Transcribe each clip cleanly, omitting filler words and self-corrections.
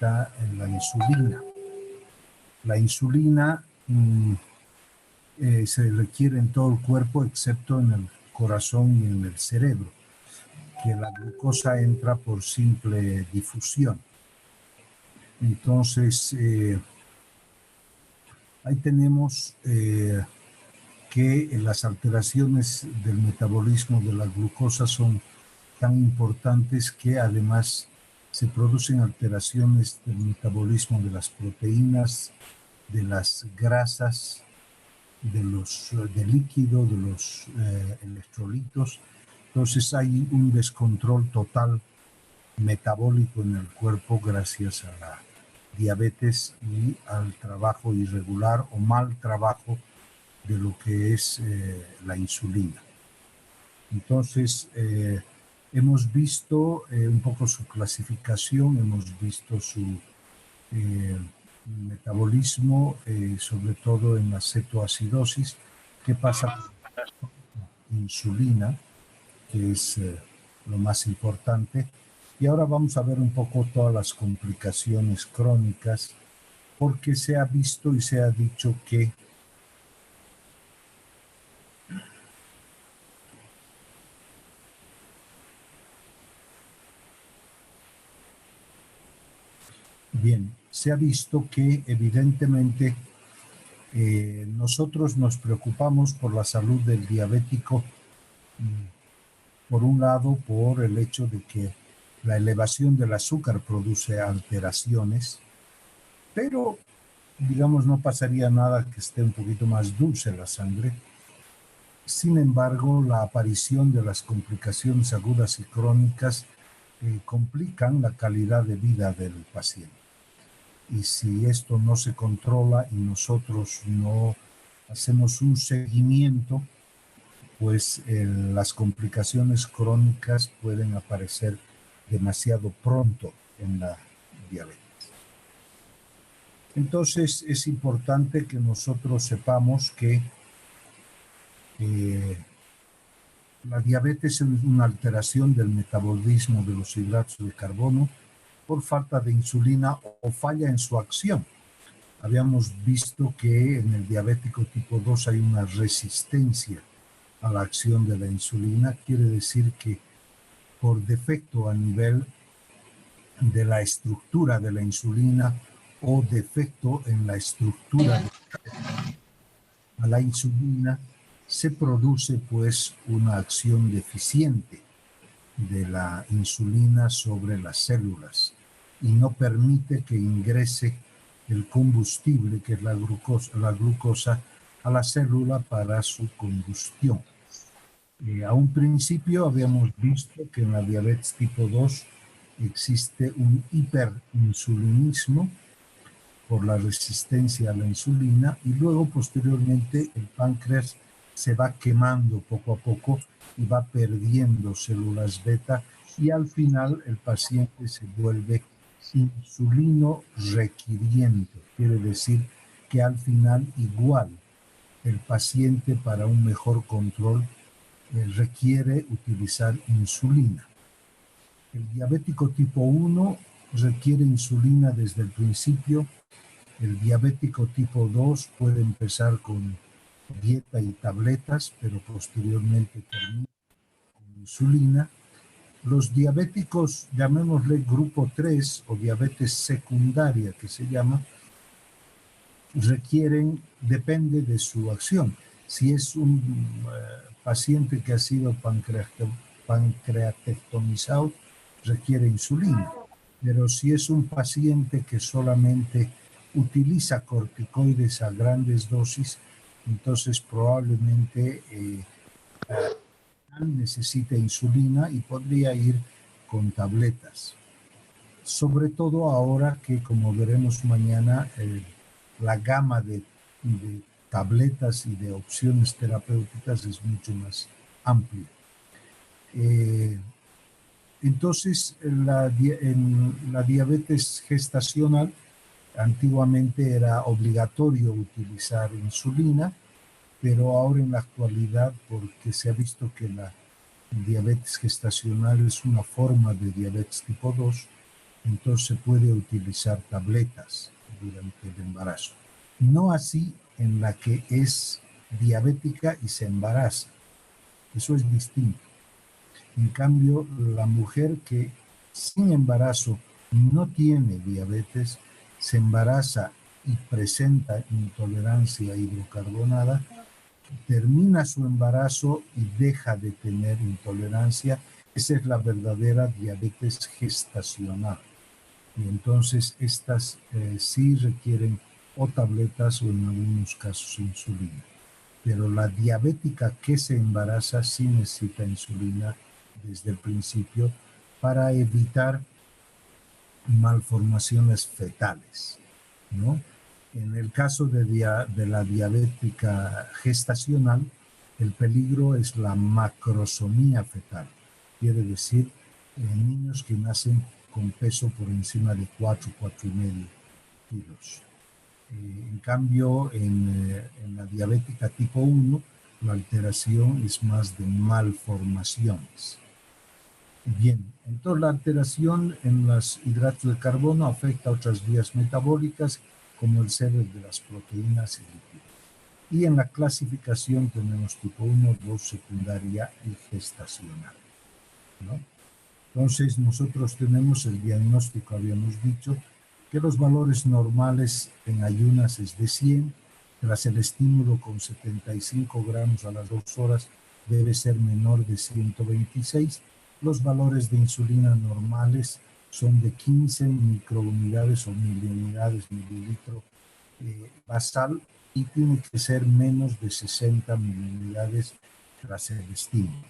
afecta en la insulina. La insulina se requiere en todo el cuerpo excepto en el corazón y en el cerebro, que la glucosa entra por simple difusión. Entonces, ahí tenemos que las alteraciones del metabolismo de la glucosa son tan importantes que además se producen alteraciones del metabolismo de las proteínas, de las grasas, del líquido, de los electrolitos. Entonces hay un descontrol total metabólico en el cuerpo gracias a la diabetes y al trabajo irregular o mal trabajo de lo que es la insulina. Entonces, hemos visto un poco su clasificación, hemos visto su metabolismo, sobre todo en la cetoacidosis. ¿Qué pasa con la insulina? Que es lo más importante. Y ahora vamos a ver un poco todas las complicaciones crónicas, porque se ha visto y se ha dicho que bien, se ha visto que evidentemente nosotros nos preocupamos por la salud del diabético, por un lado, por el hecho de que la elevación del azúcar produce alteraciones, pero, digamos, no pasaría nada que esté un poquito más dulce la sangre. Sin embargo, la aparición de las complicaciones agudas y crónicas complican la calidad de vida del paciente. Y si esto no se controla y nosotros no hacemos un seguimiento, pues las complicaciones crónicas pueden aparecer demasiado pronto en la diabetes. Entonces es importante que nosotros sepamos que la diabetes es una alteración del metabolismo de los hidratos de carbono por falta de insulina o falla en su acción. Habíamos visto que en el diabético tipo 2 hay una resistencia a la acción de la insulina. Quiere decir que por defecto a nivel de la estructura de la insulina o defecto en la estructura a la insulina, se produce pues una acción deficiente de la insulina sobre las células y no permite que ingrese el combustible, que es la glucosa a la célula para su combustión. A un principio habíamos visto que en la diabetes tipo 2 existe un hiperinsulinismo por la resistencia a la insulina y luego posteriormente el páncreas se va quemando poco a poco y va perdiendo células beta y al final el paciente se vuelve insulino requiriente. Quiere decir que al final igual el paciente para un mejor control requiere utilizar insulina. El diabético tipo 1 requiere insulina desde el principio. El diabético tipo 2 puede empezar con dieta y tabletas, pero posteriormente termina con insulina. Los diabéticos, llamémosle grupo 3 o diabetes secundaria que se llama, requieren, depende de su acción. Si es un paciente que ha sido pancreatectomizado, requiere insulina. Pero si es un paciente que solamente utiliza corticoides a grandes dosis, entonces probablemente necesita insulina y podría ir con tabletas. Sobre todo ahora que, como veremos mañana, la gama de tabletas y de opciones terapéuticas es mucho más amplia. Entonces, en la diabetes gestacional, antiguamente era obligatorio utilizar insulina, pero ahora en la actualidad, porque se ha visto que la diabetes gestacional es una forma de diabetes tipo 2, entonces se puede utilizar tabletas durante el embarazo. No así en la que es diabética y se embaraza. Eso es distinto. En cambio, la mujer que sin embarazo no tiene diabetes, se embaraza y presenta intolerancia hidrocarbonada, termina su embarazo y deja de tener intolerancia. Esa es la verdadera diabetes gestacional. Y entonces estas sí requieren o tabletas o en algunos casos insulina. Pero la diabética que se embaraza sí necesita insulina desde el principio para evitar malformaciones fetales, ¿no? En el caso de la diabética gestacional, el peligro es la macrosomía fetal, quiere decir niños que nacen con peso por encima de 4,5 kilos. En cambio, en la diabética tipo 1, la alteración es más de malformaciones. Bien, entonces la alteración en los hidratos de carbono afecta a otras vías metabólicas como el ceder de las proteínas y lípidos. Y en la clasificación tenemos tipo 1, 2, secundaria y gestacional, ¿no? Entonces nosotros tenemos el diagnóstico, habíamos dicho, que los valores normales en ayunas es de 100, tras el estímulo con 75 gramos a las 2 horas debe ser menor de 126. Los valores de insulina normales son de 15 microunidades o miliunidades, mililitro basal, y tiene que ser menos de 60 miliunidades tras el estímulo.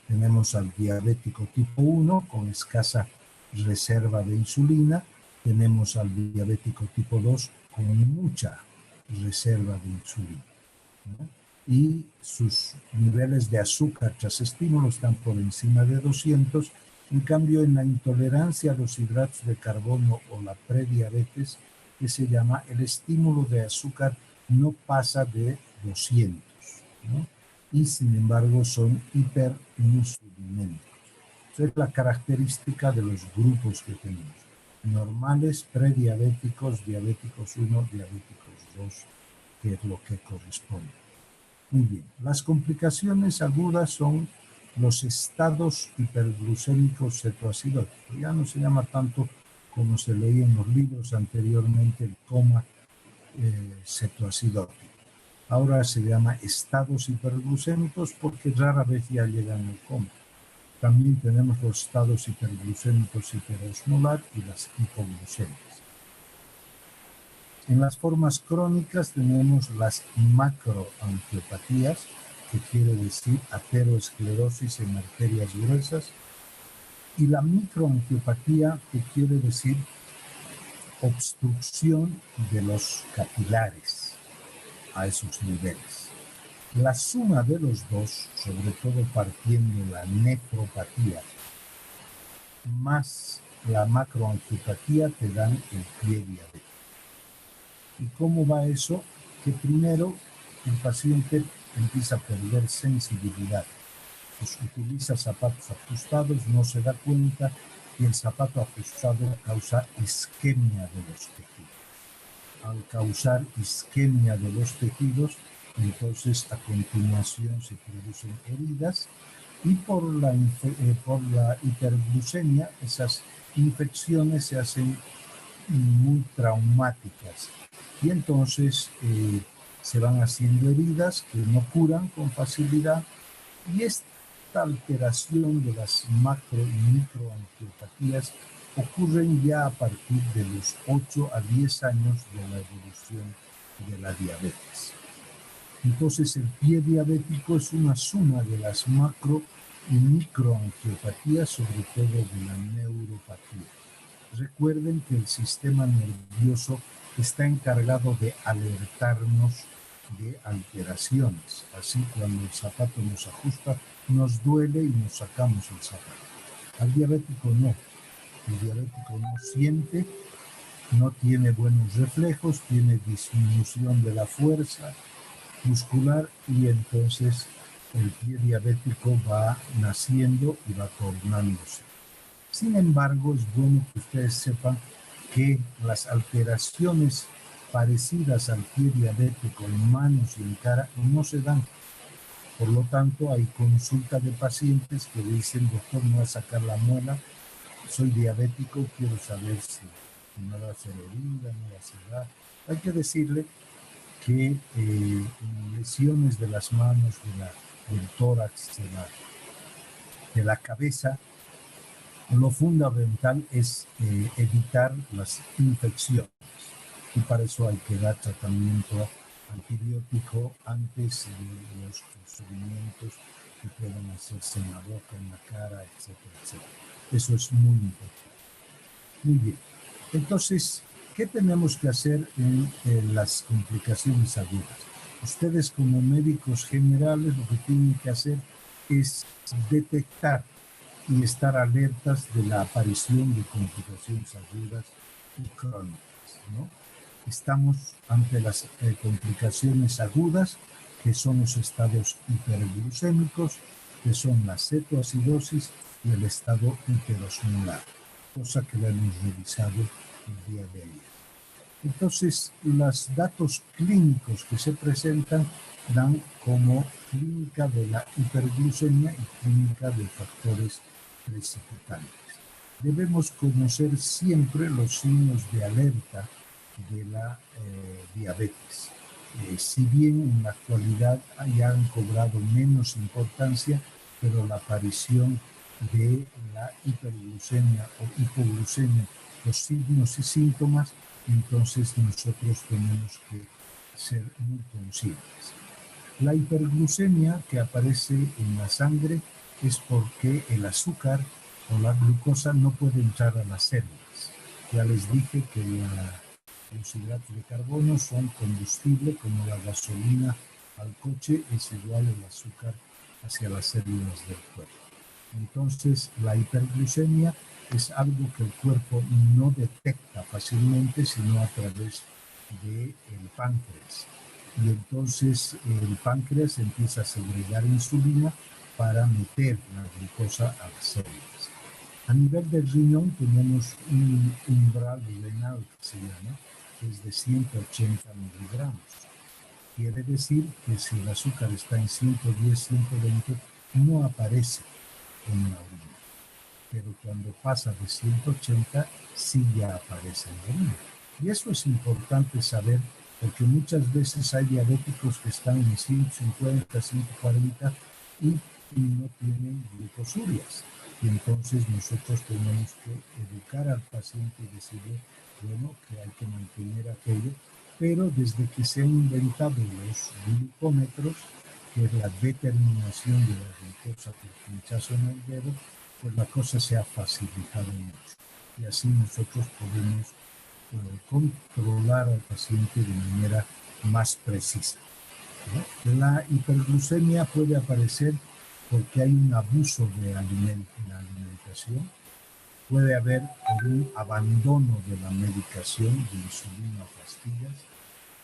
Tenemos al diabético tipo 1 con escasa reserva de insulina, tenemos al diabético tipo 2 con mucha reserva de insulina, ¿no? Y sus niveles de azúcar tras estímulo están por encima de 200. En cambio, en la intolerancia a los hidratos de carbono o la prediabetes, que se llama, el estímulo de azúcar no pasa de 200, ¿no? Y sin embargo son hiperinsulinémicos. Esa es la característica de los grupos que tenemos: normales, prediabéticos, diabéticos 1, diabéticos 2, que es lo que corresponde. Muy bien, las complicaciones agudas son los estados hiperglucémicos cetoacidóticos. Ya no se llama tanto como se leía en los libros anteriormente el coma cetoacidótico. Ahora se llama estados hiperglucémicos porque rara vez ya llegan al coma. También tenemos los estados hiperglucémicos hiperosmolar y las hipoglucemias. En las formas crónicas tenemos las macroangiopatías, que quiere decir ateroesclerosis en arterias gruesas, y la microangiopatía, que quiere decir obstrucción de los capilares a esos niveles. La suma de los dos, sobre todo partiendo de la nefropatía más la macroangiopatía, te dan el pie diabético. ¿Y cómo va eso? Que primero el paciente empieza a perder sensibilidad. Pues utiliza zapatos ajustados, no se da cuenta, y el zapato ajustado causa isquemia de los tejidos. Al causar isquemia de los tejidos, entonces a continuación se producen heridas, y por la hiperglucemia esas infecciones se hacen muy traumáticas, y entonces se van haciendo heridas que no curan con facilidad, y esta alteración de las macro y microangiopatías ocurren ya a partir de los 8 a 10 años de la evolución de la diabetes. Entonces el pie diabético es una suma de las macro y microangiopatías, sobre todo de la neuropatía. Recuerden que el sistema nervioso está encargado de alertarnos de alteraciones. Así, cuando el zapato nos ajusta, nos duele y nos sacamos el zapato. Al diabético no. El diabético no siente, no tiene buenos reflejos, tiene disminución de la fuerza muscular, y entonces el pie diabético va naciendo y va tornándose. Sin embargo, es bueno que ustedes sepan que las alteraciones parecidas al pie diabético en manos y en cara no se dan. Por lo tanto, hay consulta de pacientes que dicen, doctor, me va a sacar la muela, soy diabético, quiero saber si me va a hacer herida, me va a cerrar. Hay que decirle que lesiones de las manos, del tórax, de la cabeza, lo fundamental es evitar las infecciones y para eso hay que dar tratamiento antibiótico antes de los procedimientos que puedan hacerse en la boca, en la cara, etcétera, etcétera. Eso es muy importante. Muy bien. Entonces, ¿qué tenemos que hacer en las complicaciones agudas? Ustedes como médicos generales lo que tienen que hacer es detectar y estar alertas de la aparición de complicaciones agudas y crónicas, ¿no? Estamos ante las complicaciones agudas, que son los estados hiperglucémicos, que son la cetoacidosis y el estado hiperosmolar, cosa que lo hemos revisado el día de ayer. Entonces, los datos clínicos que se presentan dan como clínica de la hiperglucemia y clínica de factores precipitantes. Debemos conocer siempre los signos de alerta de la diabetes. Si bien en la actualidad ya han cobrado menos importancia, pero la aparición de la hiperglucemia o hipoglucemia, los signos y síntomas, entonces nosotros tenemos que ser muy conscientes. La hiperglucemia que aparece en la sangre es porque el azúcar o la glucosa no puede entrar a las células. Ya les dije que los hidratos de carbono son combustible, como la gasolina al coche es igual el azúcar hacia las células del cuerpo. Entonces, la hiperglucemia es algo que el cuerpo no detecta fácilmente, sino a través del páncreas. Y entonces el páncreas empieza a segregar insulina para meter la glucosa a las células. A nivel del riñón tenemos un umbral renal que se llama, que es de 180 miligramos. Quiere decir que si el azúcar está en 110, 120, no aparece en la orina. Pero cuando pasa de 180, sí ya aparece en la orina. Y eso es importante saber, porque muchas veces hay diabéticos que están en 150, 140 y no tienen glucosurias. Y entonces nosotros tenemos que educar al paciente y decirle, bueno, que hay que mantener aquello, pero desde que se han inventado los glucómetros, que es la determinación de la glucosa por pinchazo en el dedo, pues la cosa se ha facilitado mucho. Y así nosotros podemos controlar al paciente de manera más precisa, ¿no? La hiperglucemia puede aparecer porque hay un abuso de la alimentación, puede haber por un abandono de la medicación de insulina o pastillas,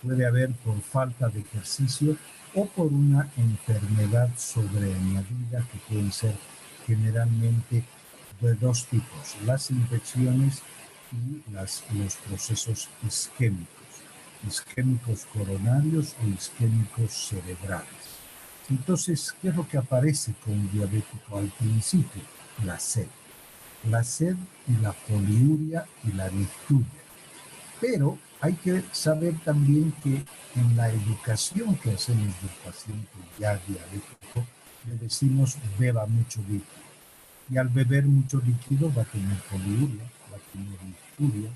puede haber por falta de ejercicio o por una enfermedad sobreañadida que pueden ser generalmente de dos tipos, las infecciones y los procesos isquémicos coronarios o isquémicos cerebrales. Entonces, ¿qué es lo que aparece con un diabético al principio? La sed y la poliuria y la nicturia. Pero hay que saber también que en la educación que hacemos del paciente ya diabético, le decimos beba mucho líquido. Y al beber mucho líquido va a tener poliuria, va a tener nicturia,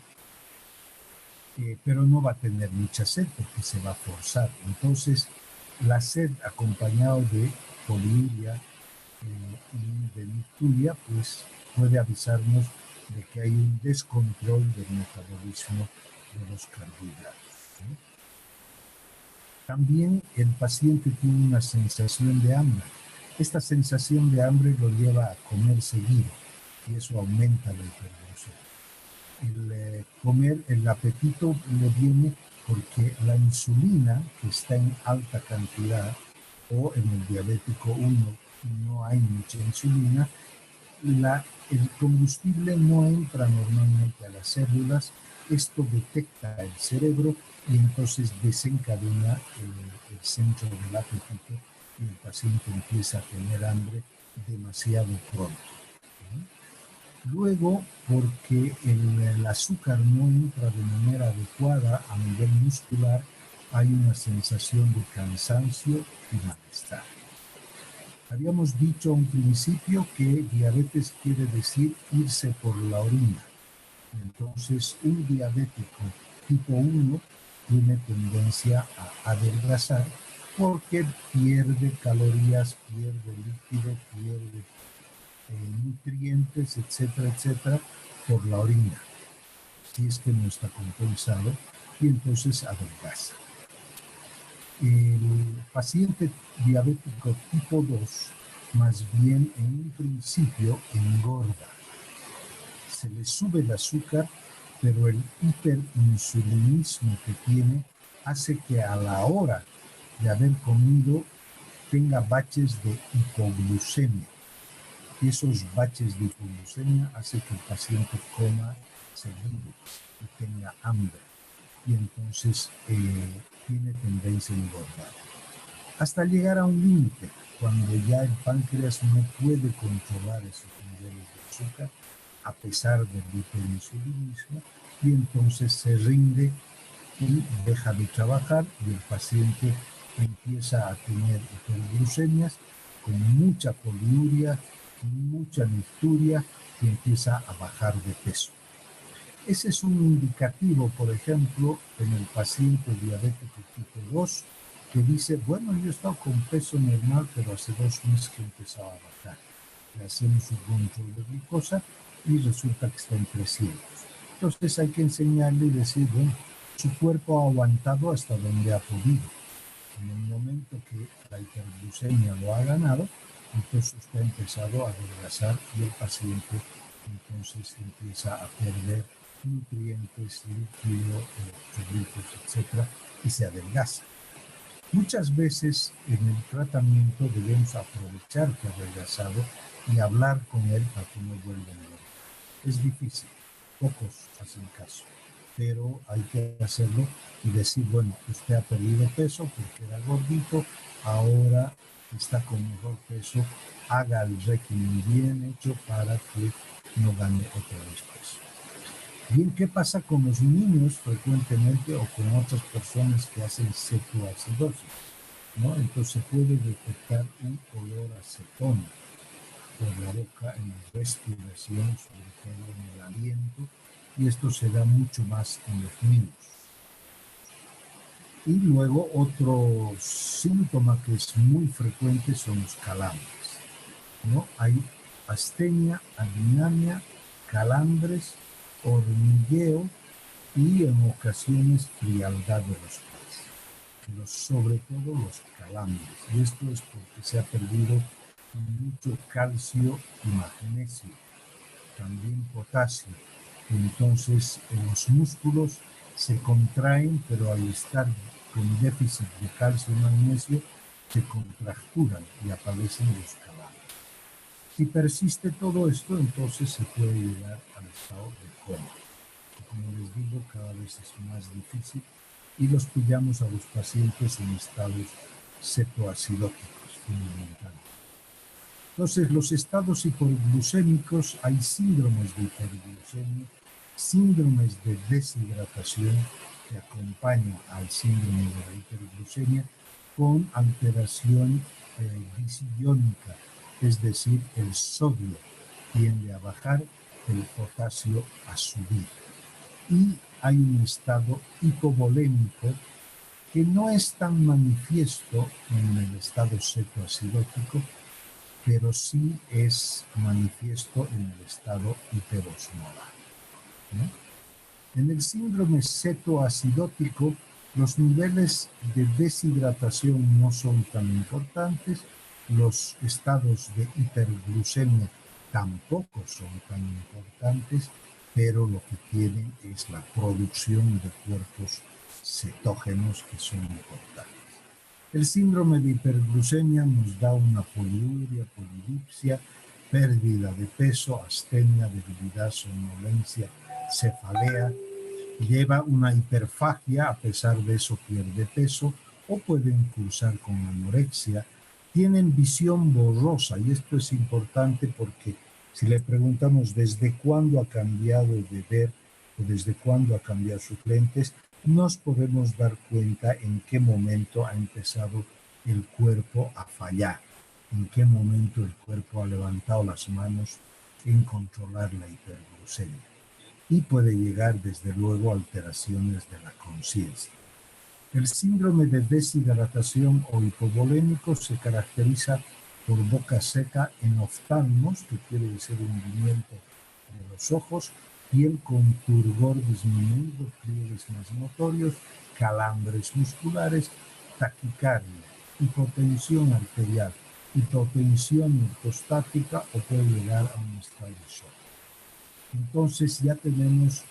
pero no va a tener mucha sed porque se va a forzar. Entonces, la sed acompañado de poliuria y de nicturia, pues puede avisarnos de que hay un descontrol del metabolismo de los carbohidratos, ¿no? También el paciente tiene una sensación de hambre. Esta sensación de hambre lo lleva a comer seguido y eso aumenta la hiperglucemia. El apetito le viene porque la insulina, que está en alta cantidad, o en el diabético 1 no hay mucha insulina, el combustible no entra normalmente a las células, esto detecta el cerebro y entonces desencadena el centro del apetito y el paciente empieza a tener hambre demasiado pronto. Luego, porque el azúcar no entra de manera adecuada a nivel muscular, hay una sensación de cansancio y malestar. Habíamos dicho a un principio que diabetes quiere decir irse por la orina. Entonces, un diabético tipo 1 tiene tendencia a adelgazar porque pierde calorías, pierde líquido, pierde nutrientes, etcétera, etcétera, por la orina, si es que no está compensado, y entonces adelgaza. El paciente diabético tipo 2, más bien en un principio engorda. Se le sube el azúcar, pero el hiperinsulinismo que tiene hace que a la hora de haber comido tenga baches de hipoglucemia. Y esos baches de hipoglucemia hacen que el paciente coma seguido y tenga hambre. Y entonces tiene tendencia a engordar. Hasta llegar a un límite, cuando ya el páncreas no puede controlar esos niveles de azúcar, a pesar del hiperinsulinismo, y entonces se rinde y deja de trabajar y el paciente empieza a tener hiperglucemias con mucha poliuria, mucha nicturia y empieza a bajar de peso. Ese es un indicativo, por ejemplo, en el paciente diabético tipo 2, que dice, bueno, yo he estado con peso normal, pero hace 2 meses que empezaba a bajar. Le hacemos un control de glucosa y resulta que está en 300. Entonces hay que enseñarle y decir, bueno, su cuerpo ha aguantado hasta donde ha podido. En el momento que la hiperglucemia lo ha ganado, entonces usted ha empezado a adelgazar y el paciente entonces empieza a perder nutrientes, líquido, electrolitos, etc. y se adelgaza. Muchas veces en el tratamiento debemos aprovechar que ha adelgazado y hablar con él para que no vuelva a engordar. Es difícil, pocos hacen caso, pero hay que hacerlo y decir, bueno, usted ha perdido peso porque era gordito, ahora está con mejor peso, haga el régimen bien hecho para que no gane otra vez peso. Bien, ¿qué pasa con los niños frecuentemente o con otras personas que hacen cetoacidosis? ¿No? Entonces se puede detectar un olor a cetona por la boca, en la respiración, sobre todo en el aliento, y esto se da mucho más en los niños. Y luego otro síntoma que es muy frecuente son los calambres, ¿no? Hay astenia, aginamia, calambres, hormigueo y en ocasiones frialdad de los pies, pero sobre todo los calambres. Y esto es porque se ha perdido mucho calcio y magnesio, también potasio. Entonces los músculos se contraen, pero al estar con déficit de calcio y magnesio se contracturan y aparecen los calambres. Si persiste todo esto, entonces se puede llegar al estado de coma. Y como les digo, cada vez es más difícil y los pillamos a los pacientes en estados cetoacidóticos fundamentalmente. Entonces, los estados hipoglucémicos, hay síndromes de hiperglucemia, síndromes de deshidratación que acompañan al síndrome de la hiperglucemia con alteración disiónica, es decir, el sodio tiende a bajar, el potasio a subir. Y hay un estado hipovolémico que no es tan manifiesto en el estado cetoacidótico, pero sí es manifiesto en el estado hiperosmolar, ¿no? En el síndrome cetoacidótico, los niveles de deshidratación no son tan importantes, los estados de hiperglucemia tampoco son tan importantes, pero lo que tienen es la producción de cuerpos cetógenos que son importantes. El síndrome de hiperglucemia nos da una poliuria, polidipsia, pérdida de peso, astenia, debilidad, somnolencia, cefalea, lleva una hiperfagia, a pesar de eso pierde peso, o pueden cursar con anorexia, tienen visión borrosa, y esto es importante porque si le preguntamos desde cuándo ha cambiado de ver o desde cuándo ha cambiado sus lentes, nos podemos dar cuenta en qué momento ha empezado el cuerpo a fallar, en qué momento el cuerpo ha levantado las manos en controlar la hiperglucemia. Y puede llegar desde luego a alteraciones de la conciencia. El síndrome de deshidratación o hipovolémico se caracteriza por boca seca en oftalmos, que quiere decir hundimiento de los ojos, piel con turgor disminuido, pliegues más notorios, calambres musculares, taquicardia, hipotensión arterial, hipotensión ortostática o puede llegar a un estado de shock. Entonces ya tenemos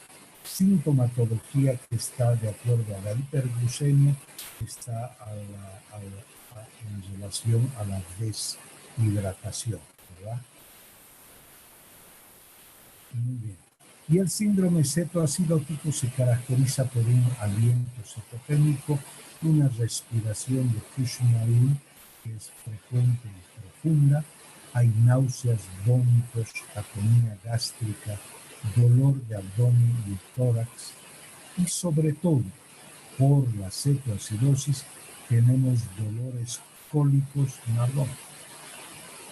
sintomatología que está de acuerdo a la hiperglucemia, que está en relación a la deshidratación, ¿verdad? Muy bien. Y el síndrome cetoacidótico se caracteriza por un aliento cetogénico, una respiración de Kushner, que es frecuente y profunda, hay náuseas, vómitos, atonía gástrica, dolor de abdomen y tórax, y sobre todo por la cetoacidosis tenemos dolores cólicos en abdomen.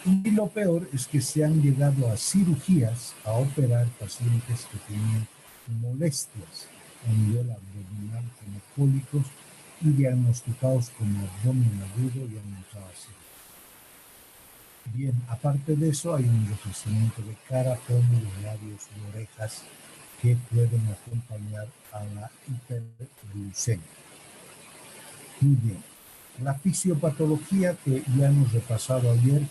Y lo peor es que se han llegado a cirugías a operar pacientes que tenían molestias a nivel abdominal como cólicos y diagnosticados como abdomen agudo y han entrado a cirugía. Bien, aparte de eso hay un enrojecimiento de cara, pómulos, labios y orejas que pueden acompañar a la hiperglucemia. Muy bien, la fisiopatología que ya hemos repasado ayer,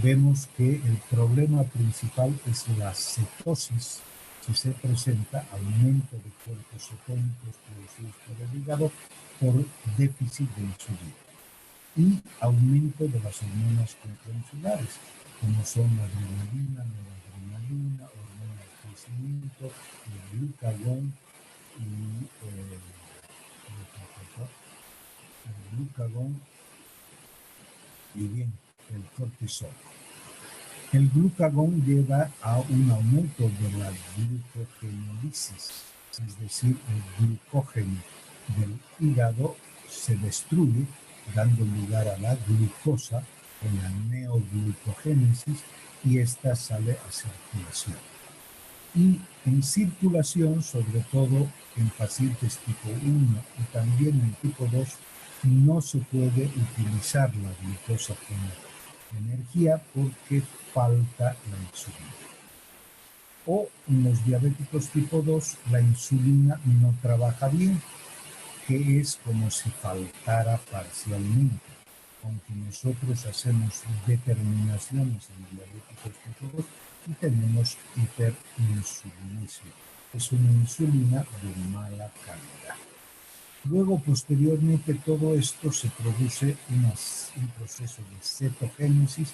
vemos que el problema principal es la cetosis, que se presenta aumento de cuerpos cetónicos producidos por el hígado por déficit de insulina y aumento de las hormonas contrainsulares, como son la adrenalina, noradrenalina, hormona del crecimiento, el glucagón y bien, el cortisol. El glucagón lleva a un aumento de la glucogenólisis, es decir, el glucógeno del hígado se destruye, dando lugar a la glucosa en la neoglucogénesis y esta sale a circulación. Y en circulación, sobre todo en pacientes tipo 1 y también en tipo 2, no se puede utilizar la glucosa como energía porque falta la insulina. O en los diabéticos tipo 2, la insulina no trabaja bien, que es como si faltara parcialmente. Aunque nosotros hacemos determinaciones en diabéticos tipo 2 y tenemos hiperinsulinismo. Es una insulina de mala calidad. Luego, posteriormente, todo esto se produce un proceso de cetogénesis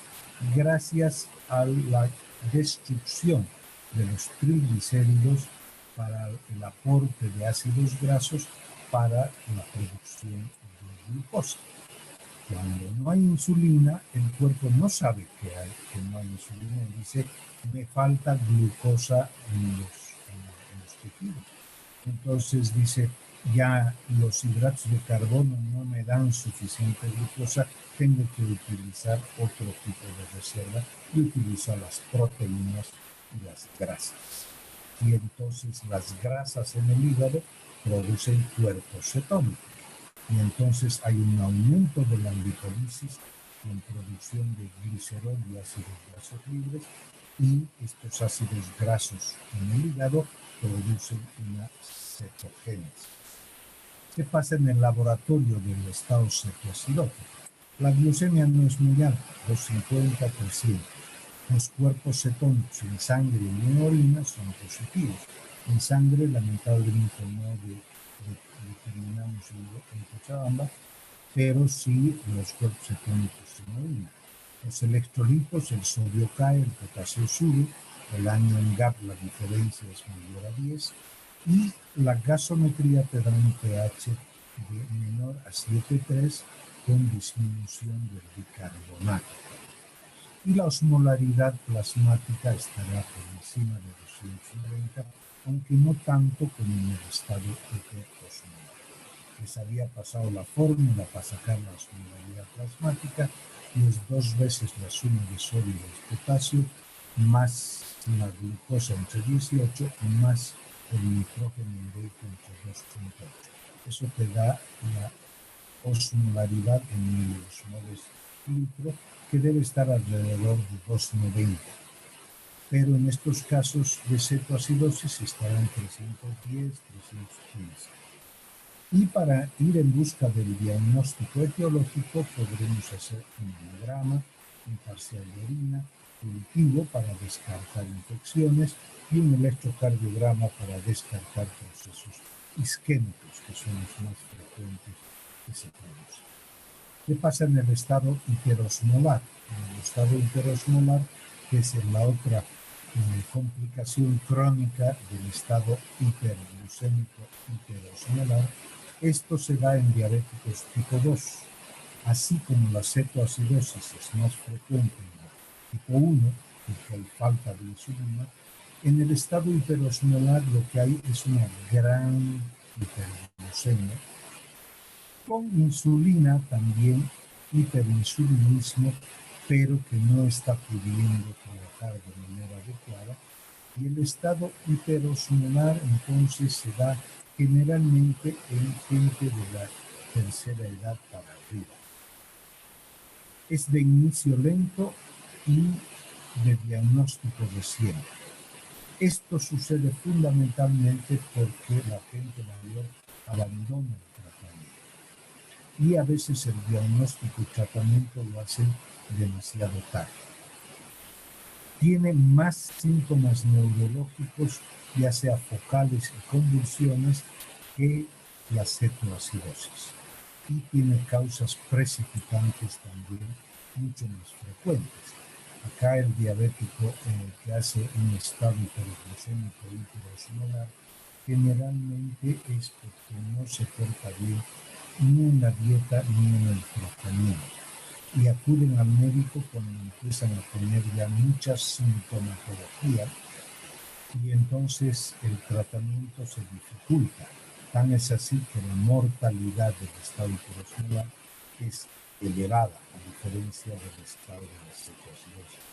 gracias a la destrucción de los triglicéridos para el aporte de ácidos grasos para la producción de glucosa. Cuando no hay insulina, el cuerpo no sabe que no hay insulina y dice, me falta glucosa en los tejidos. Entonces dice, ya los hidratos de carbono no me dan suficiente glucosa, tengo que utilizar otro tipo de reserva y utilizo las proteínas y las grasas. Y entonces las grasas en el hígado producen cuerpos cetónicos. Y entonces hay un aumento de la lipólisis en producción de glicerol y ácidos grasos libres, y estos ácidos grasos en el hígado producen una cetogénesis. ¿Qué pasa en el laboratorio del estado cetoacidótico? La glucemia no es muy alta, 250-300. Los cuerpos cetónicos en sangre y en orina son positivos. En sangre, lamentablemente, no determinamos en Cochabamba, pero sí los cuerpos cetónicos en orina. Los electrolitos, el sodio cae, el potasio sube, el anion gap, la diferencia es mayor a 10, y la gasometría te da un pH de menor a 7,3 con disminución del bicarbonato. Y la osmolaridad plasmática estará por encima de 290, aunque no tanto como en el estado hiperosmolar. Les había pasado la fórmula para sacar la osmolaridad plasmática, y es 2 veces la suma de sodio y de potasio más la glucosa entre 18 más el nitrógeno indirecto entre 2,8. Eso te da la osmolaridad en miliosmoles litro, que debe estar alrededor de 290. Pero en estos casos de cetoacidosis estará en 310, 315. Y para ir en busca del diagnóstico etiológico podremos hacer un hemograma, un parcial de orina, cultivo para descartar infecciones y un electrocardiograma para descartar procesos isquémicos, que son los más frecuentes que se producen. ¿Qué pasa en el estado hiperosmolar? En el estado hiperosmolar, que es la otra complicación crónica del estado hiperglucémico hiperosmolar, esto se da en diabéticos tipo 2, así como la cetoacidosis es más frecuente en el tipo 1, porque hay falta de insulina. En el estado hiperosmolar lo que hay es una gran hiperglucemia, con insulina también, hiperinsulinismo, pero que no está pudiendo trabajar de manera adecuada. Y el estado hiperosmolar entonces se da generalmente en gente de la tercera edad para arriba. Es de inicio lento y de diagnóstico reciente. Esto sucede fundamentalmente porque la gente mayor abandona el tratamiento. Y a veces el diagnóstico y tratamiento lo hacen demasiado tarde. Tiene más síntomas neurológicos, ya sea focales y convulsiones, que la cetoacidosis. Y tiene causas precipitantes también mucho más frecuentes. Acá el diabético que hace un estado hiperglucémico hiperosmolar generalmente es porque no se porta bien ni en la dieta ni en el tratamiento, y acuden al médico cuando empiezan a tener ya mucha sintomatología, y entonces el tratamiento se dificulta. Tan es así que la mortalidad del estado hiperosmolar es elevada, a diferencia del estado de la cetoacidosis.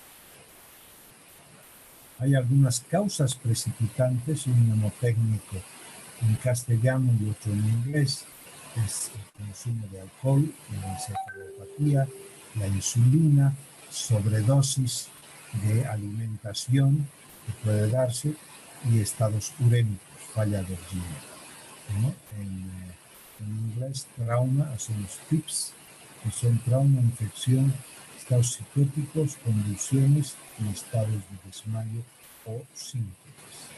Hay algunas causas precipitantes, un mnemotécnico en castellano y otro en inglés. Es el consumo de alcohol, la encefalopatía, la insulina, sobredosis de alimentación que puede darse, y estados urémicos, falla del riñón, ¿no? En inglés, trauma, son los TIPS, que son trauma, infección, estados psicóticos, convulsiones y estados de desmayo o síntomas.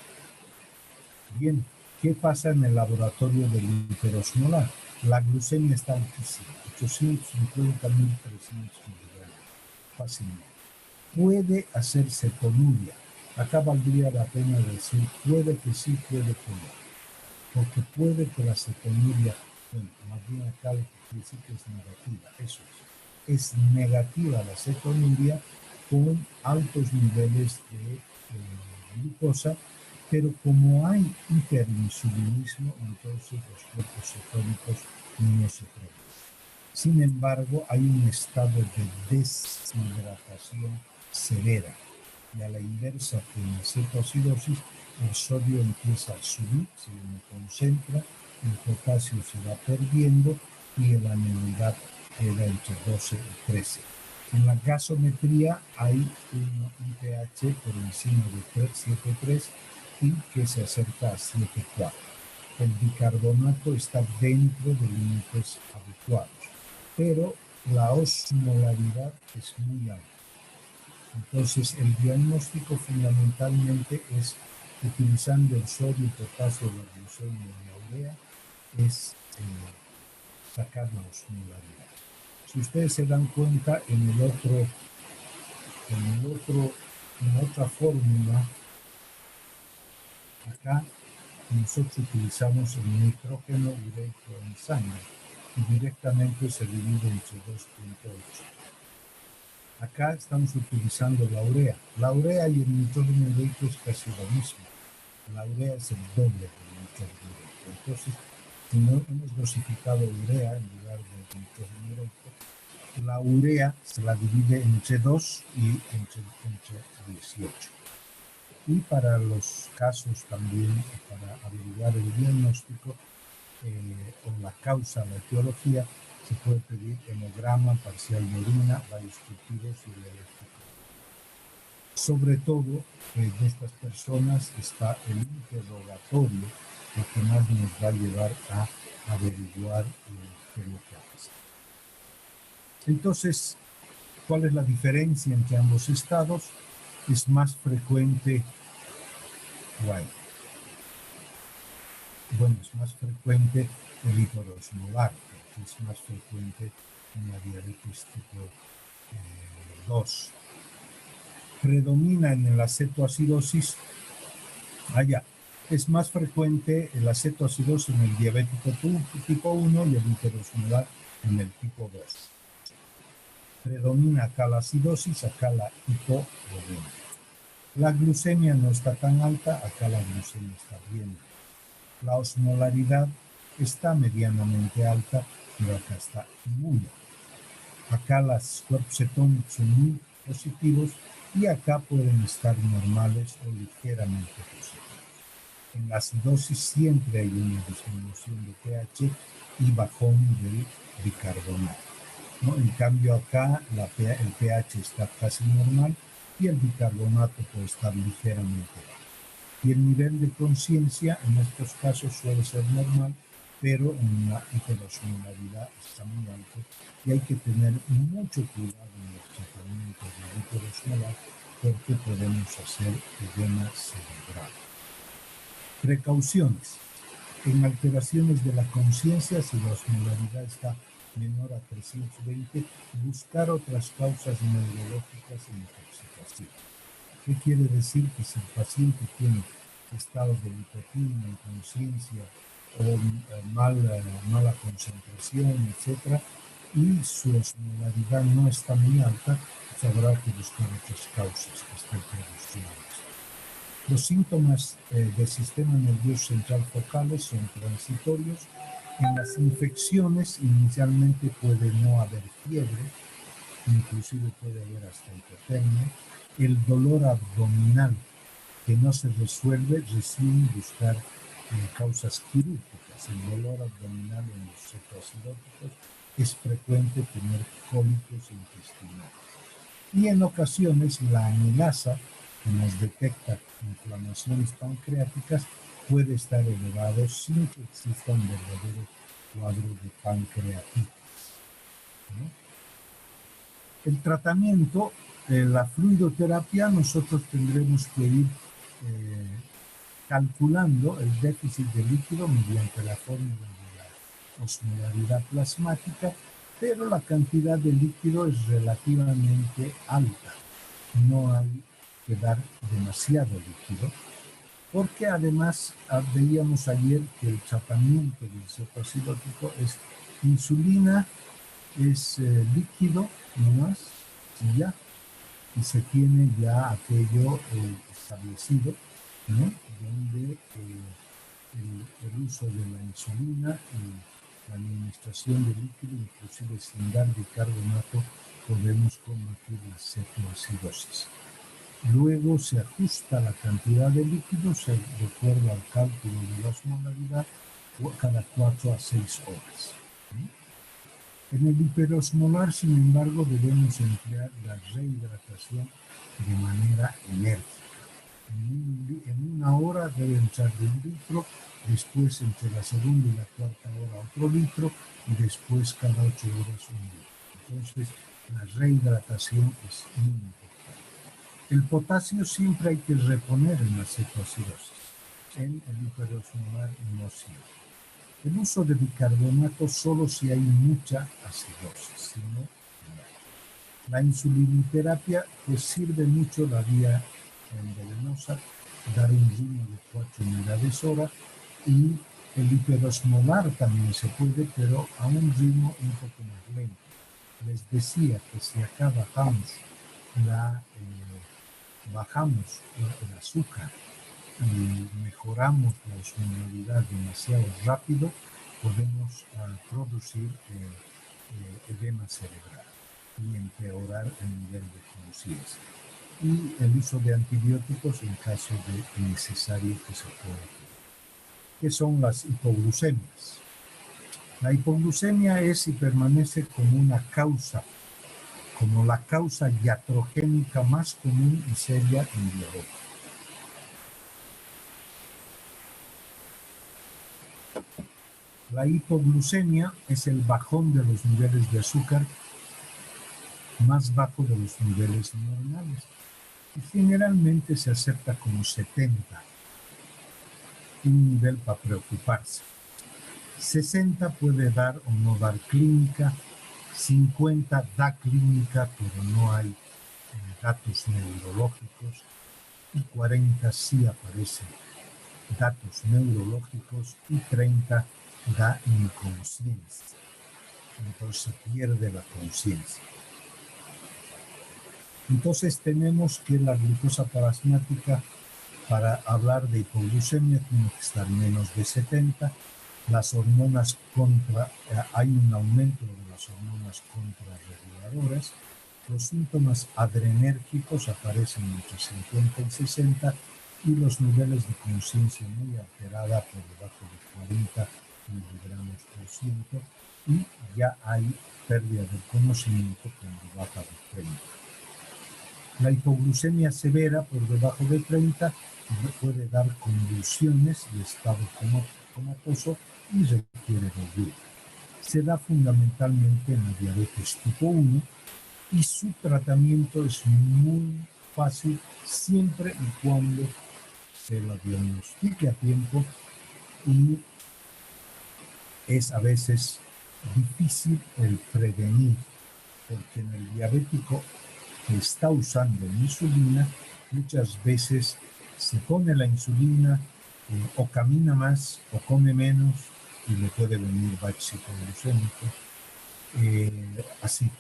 Bien, ¿qué pasa en el laboratorio del hiperosmolar? La glucemia está altísima, 850.300 miligramos, fácilmente. Puede hacer cetonuria. Acá valdría la pena decir puede que sí, puede que no. Porque puede que la cetonuria, bueno, más bien acá lo que quiere decir que es negativa, eso es negativa la cetonuria con altos niveles de glucosa, pero como hay hiperinsulinismo, entonces los cuerpos cetónicos no se producen. Sin embargo, hay un estado de deshidratación severa, y a la inversa que en la cetoacidosis, el sodio empieza a subir, se concentra, el potasio se va perdiendo y la anemia queda entre 12 y 13. En la gasometría hay un pH por encima de 7,3 y que se acerca a 7,4. El bicarbonato está dentro de límites adecuados, pero la osmolaridad es muy alta. Entonces, el diagnóstico fundamentalmente es, utilizando el sodio, potasio, la glucemia y la urea, es sacar la osmolaridad. Si ustedes se dan cuenta, en el otro en otra fórmula, acá nosotros utilizamos el nitrógeno directo en sangre y directamente se divide entre 2,8. Acá estamos utilizando la urea. La urea y el nitrógeno directo es casi lo mismo. La urea es el doble del nitrógeno directo. Entonces, si no hemos dosificado urea en lugar de nitrógeno directo, la urea se la divide entre 2 y entre 18. Y para los casos también, para averiguar el diagnóstico o la causa, la etiología, se puede pedir hemograma, parcial de orina, rayos cultivos y el eléctrico. Sobre todo, de estas personas está el interrogatorio, lo que más nos va a llevar a averiguar qué es lo que pasa. Entonces, ¿cuál es la diferencia entre ambos estados? Es más frecuente, es más frecuente el hiperosmolar, que es más frecuente en la diabetes tipo 2. Predomina en la cetoacidosis, es más frecuente la cetoacidosis en el diabético tipo 1 y el hiperosmolar en el tipo 2. Predomina acá la acidosis, acá la hipovolemia. La glucemia no está tan alta, acá la glucemia está bien. La osmolaridad está medianamente alta, pero acá está muy alta. Acá las cuerpos cetónicos son muy positivos y acá pueden estar normales o ligeramente positivos. En la acidosis siempre hay una disminución de pH y bajón del bicarbonato, ¿no? En cambio acá el pH está casi normal y el bicarbonato puede estar ligeramente bajo. Y el nivel de conciencia en estos casos suele ser normal, pero en la hiperosmolaridad está muy alto y hay que tener mucho cuidado en los tratamientos de hiperosmolar porque podemos hacer edema cerebral. Precauciones. En alteraciones de la conciencia, si la osmolaridad está menor a 320, buscar otras causas neurológicas en intoxicación. ¿Qué quiere decir? Que si el paciente tiene estados de lipopenia, inconsciencia o mala concentración, etc., y su osmolaridad no está muy alta, pues habrá que buscar otras causas que estén produciendo. Los síntomas del sistema nervioso central focales son transitorios. En las infecciones inicialmente puede no haber fiebre, inclusive puede haber hasta hipotermia. El dolor abdominal que no se resuelve recién buscar causas quirúrgicas. El dolor abdominal en los cetoacidóticos es frecuente tener cólicos intestinales. Y en ocasiones la amilasa, que nos detecta inflamaciones pancreáticas, puede estar elevado sin que exista un verdadero cuadro de pancreatitis, ¿no? El tratamiento, la fluidoterapia, nosotros tendremos que ir calculando el déficit de líquido mediante la fórmula de la osmolaridad plasmática, pero la cantidad de líquido es relativamente alta. No hay que dar demasiado líquido, porque además veíamos ayer que el tratamiento del cetoacidótico es insulina, es líquido nomás y ya, y se tiene ya aquello establecido, ¿no? Donde el uso de la insulina y la administración de líquido, inclusive sin dar bicarbonato, podemos combatir la cetoacidosis. Luego se ajusta la cantidad de líquido de acuerdo al cálculo de la osmolaridad cada 4 a 6 horas. En el hiperosmolar, sin embargo, debemos emplear la rehidratación de manera enérgica. En una hora debe echar de 1 litro, después entre la segunda y la cuarta hora otro litro y después cada 8 horas 1 litro. Entonces, la rehidratación es muy importante. El potasio siempre hay que reponer en la cetoacidosis. En el hiperosmolar no siempre. El uso de bicarbonato solo si hay mucha acidosis, si no, no. La insulinoterapia pues sirve mucho la vía endovenosa, dar un ritmo de 4 unidades hora, y el hiperosmolar también se puede, pero a un ritmo un poco más lento. Les decía que si acá bajamos el azúcar y mejoramos la osmolaridad demasiado rápido, podemos producir edema cerebral y empeorar el nivel de conciencia. Y el uso de antibióticos en caso de necesario que se pueda hacer. ¿Qué son las hipoglucemias? La hipoglucemia es y permanece como una causa, como la causa iatrogénica más común y seria en diabetes. La hipoglucemia es el bajón de los niveles de azúcar más bajo de los niveles normales y generalmente se acepta como 70, un nivel para preocuparse. 60 puede dar o no dar clínica, 50 da clínica pero no hay datos neurológicos, y 40 sí aparecen datos neurológicos, y 30 da inconsciencia. Entonces se pierde la conciencia. Entonces tenemos que la glucosa plasmática, para hablar de hipoglucemia, tiene que estar menos de 70. Las hormonas hay un aumento de las hormonas contrarreguladoras. Los síntomas adrenérgicos aparecen entre 50 y 60, y los niveles de conciencia muy alterada por debajo de 40 miligramos por ciento, y ya hay pérdida del conocimiento cuando baja de 30. La hipoglucemia severa por debajo de 30 puede dar convulsiones y estado comatoso y requiere ayuda. Se da fundamentalmente en la diabetes tipo 1, y su tratamiento es muy fácil siempre y cuando se la diagnostique a tiempo, y es a veces difícil el prevenir, porque en el diabético que está usando insulina, muchas veces se pone la insulina o camina más o come menos y le puede venir bache hipoglucémico, así.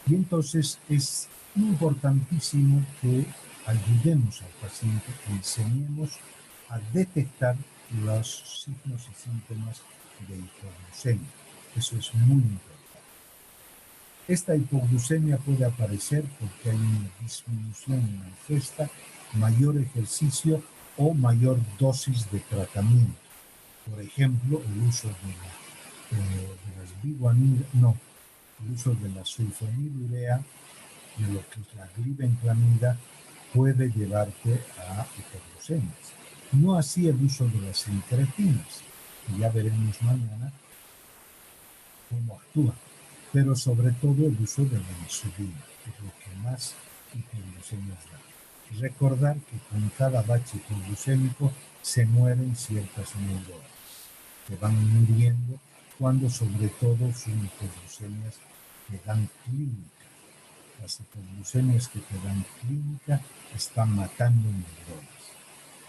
Y entonces es importantísimo que ayudemos al paciente, que enseñemos a detectar los signos y síntomas de hipoglucemia. Eso es muy importante. Esta hipoglucemia puede aparecer porque hay una disminución manifiesta, mayor ejercicio o mayor dosis de tratamiento. Por ejemplo, el uso el uso de la sulfonilurea, de lo que es la glibenclamida, puede llevarte a hipoglucemias. No así el uso de las incretinas, que ya veremos mañana cómo actúa, pero sobre todo el uso de la insulina, que es lo que más hipoglucemias da. Recordar que con cada bache hipoglucémico se mueren ciertas neuronas, que van muriendo cuando sobre todo son hipoglucemias que dan clínica. Las hipoglucemias que te dan clínica están matando neuronas.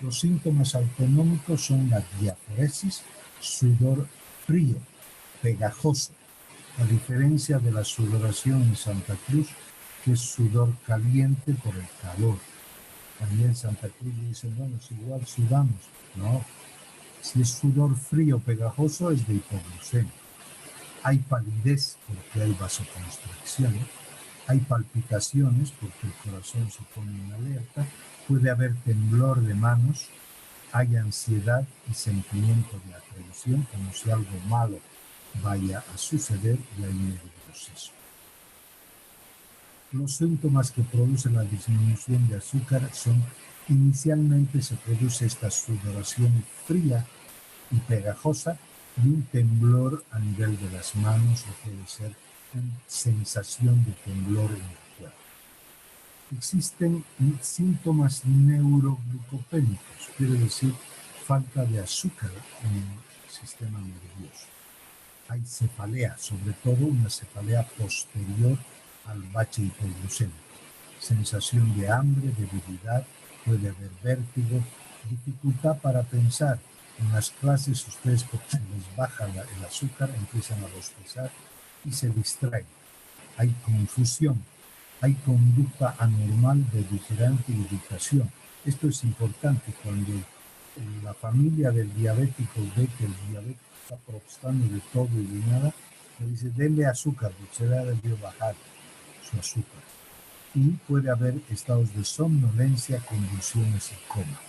Los síntomas autonómicos son la diaforesis, sudor frío, pegajoso, a diferencia de la sudoración en Santa Cruz, que es sudor caliente por el calor. También en Santa Cruz dicen, bueno, es igual sudamos. No, si es sudor frío pegajoso es de hipoglucemia. Hay palidez porque hay vasoconstricción, hay palpitaciones porque el corazón se pone en alerta, puede haber temblor de manos, hay ansiedad y sentimiento de aprensión, como si algo malo vaya a suceder, y hay nerviosismo. Los síntomas que produce la disminución de azúcar son: inicialmente se produce esta sudoración fría y pegajosa y un temblor a nivel de las manos, o puede ser una sensación de temblor en el cuerpo. Existen síntomas neuroglucopénicos, quiere decir falta de azúcar en el sistema nervioso. Hay cefalea, sobre todo una cefalea posterior al bache hipoglucémico. Sensación de hambre, debilidad, puede haber vértigo, dificultad para pensar. En las clases ustedes, porque se les baja el azúcar, empiezan a bostezar y se distraen. Hay confusión, hay conducta anormal de diferente irritación. Esto es importante cuando la familia del diabético ve que el diabético está protestando de todo y de nada, le dice, denle azúcar, porque se le ha debido bajar su azúcar. Y puede haber estados de somnolencia, convulsiones y coma.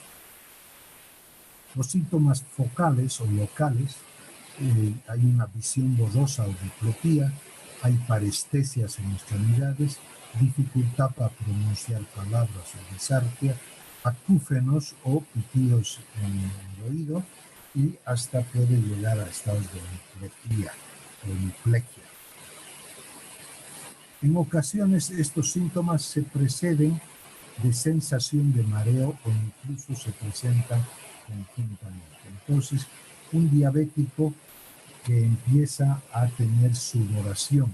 Los síntomas focales o locales, hay una visión borrosa o diplopía, hay parestesias en extremidades, dificultad para pronunciar palabras o disartria, acúfenos o pitidos en el oído y hasta puede llegar a estados de hemiplegia o hemiplegia. En ocasiones estos síntomas se preceden de sensación de mareo o incluso se presentan conjuntamente. Entonces, un diabético que empieza a tener sudoración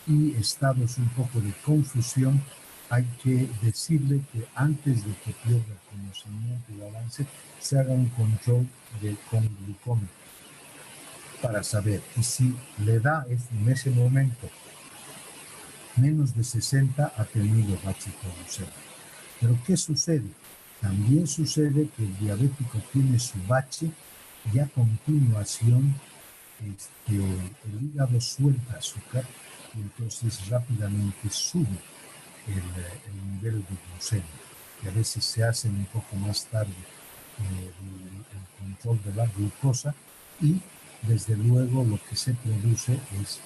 y estados un poco de confusión, hay que decirle que antes de que pierda el conocimiento y avance, se haga un control con glucómetro para saber. Y si le da en ese momento menos de 60, ha tenido bache hipoglucémico. Pero ¿qué sucede? También sucede que el diabético tiene su bache y a continuación el hígado suelta azúcar y entonces rápidamente sube el nivel de glucemia, que a veces se hace un poco más tarde el control de la glucosa y desde luego lo que se produce es